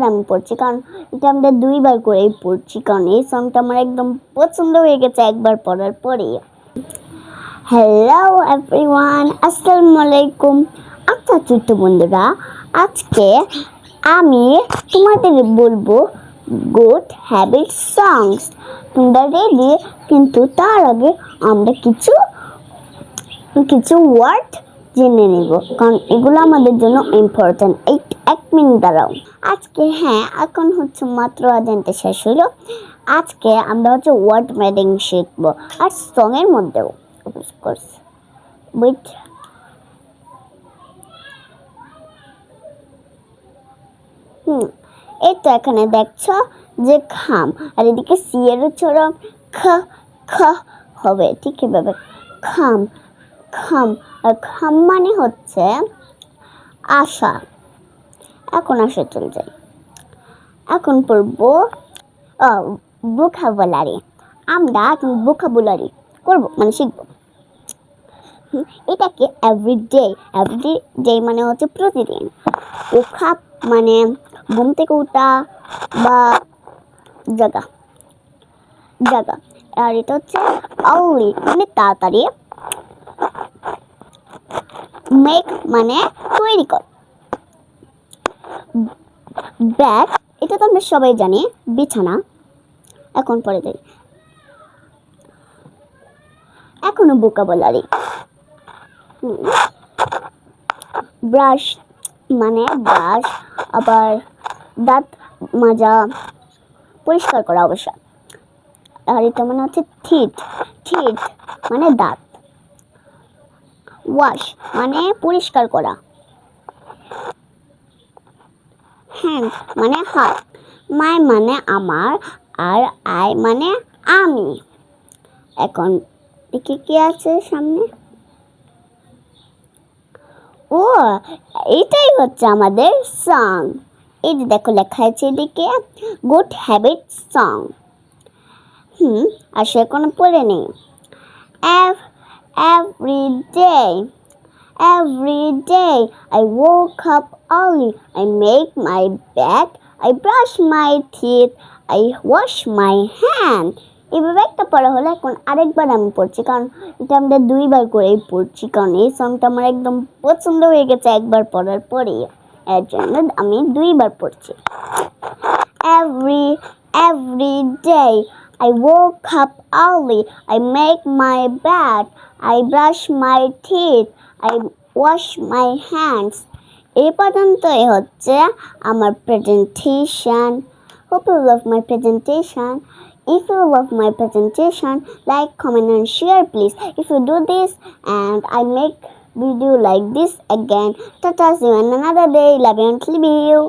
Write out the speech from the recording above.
আমি পড়ছি, কারণ এটা আমরা 2বার করেই পড়ছি, কারণ এই সংটা আমার একদম পছন্দ হয়ে গেছে একবার পড়ার পরে। হ্যালো এভরিওয়ান, আসসালামু আলাইকুম। আচ্ছা ছোট্ট বন্ধুরা, আজকে আমি তোমাদের বলবো গুড হ্যাবিট সংস। তোমরা রেডি? কিন্তু তার আগে আমরা কিছু ওয়ার্ড জেনে নেব, কারণ এগুলো আমাদের জন্য ইম্পর্টেন্ট। এক মিনিট দাঁড়াও। আজকে এখন হচ্ছে মাত্র আজানটা শেষ হলো। আজকে আমরা হচ্ছে ওয়ার্ড মেডিং শিখবো, আর সং এর মধ্যেও অফকোর্স। উইথ এই তো এখানে দেখছো যে খাম, আর এদিকে সি এর উচ্চারণ খ খ হবে, ঠিক এভাবে খাম খাম। আর খাম মানে হচ্ছে আশা। এখন আসা চলে যাই। এখন পড়বো ভোকাবুলারি। আমরা ভোকাবুলারি করবো, মানে শিখবো। এটাকে এভরিডে মানে হচ্ছে প্রতিদিন। ওখা মানে ঘুম থেকে উঠা বা জাগা। আর এটা হচ্ছে আউলি মানে তাড়াতাড়ি। মেক মানে তৈরি কর। ব্যাগ, এটা তো আমরা সবাই জানি, বিছানা। এখন পরে যাই। এখনো ভোকাবুলারি। ব্রাশ মানে ব্রাশ, আবার দাঁত মাজা, পরিষ্কার করা অবশ্য। আর এটা মানে হচ্ছে থিট মানে দাঁত। ওয়াশ মানে পরিষ্কার করা। হ্যান্ড মানে হাত। মাই মানে আমার, আর আই মানে আমি। এখন দেখি কি আছে সামনে। ও, এটাই হচ্ছে আমাদের সং। এই যে দেখো লেখা আছে এদিকে গুড হ্যাবিট সং। আর সে কোনো পড়ে নেই। Every day I woke up early, I make my bed, I brush my teeth, I wash my hand. এইভাবে একটা পড়া হলো। এখন আরেকবার আমি পড়ছি, কারণ এটা আমরা 2বার করেই পড়ছি, কারণ এই সংটা আমার একদম পছন্দ হয়ে গেছে একবার পড়ার পরে, এর জন্য আমি 2বার পড়ছি। Every day I woke up early, I make my bed, I brush my teeth, I wash my hands. এই পর্যন্তই হচ্ছে আমার presentation. Hope you love my presentation. If you love my presentation, like, comment and share please. If you do this and I make video like this again, tata, see you in another day. Love you and leave you.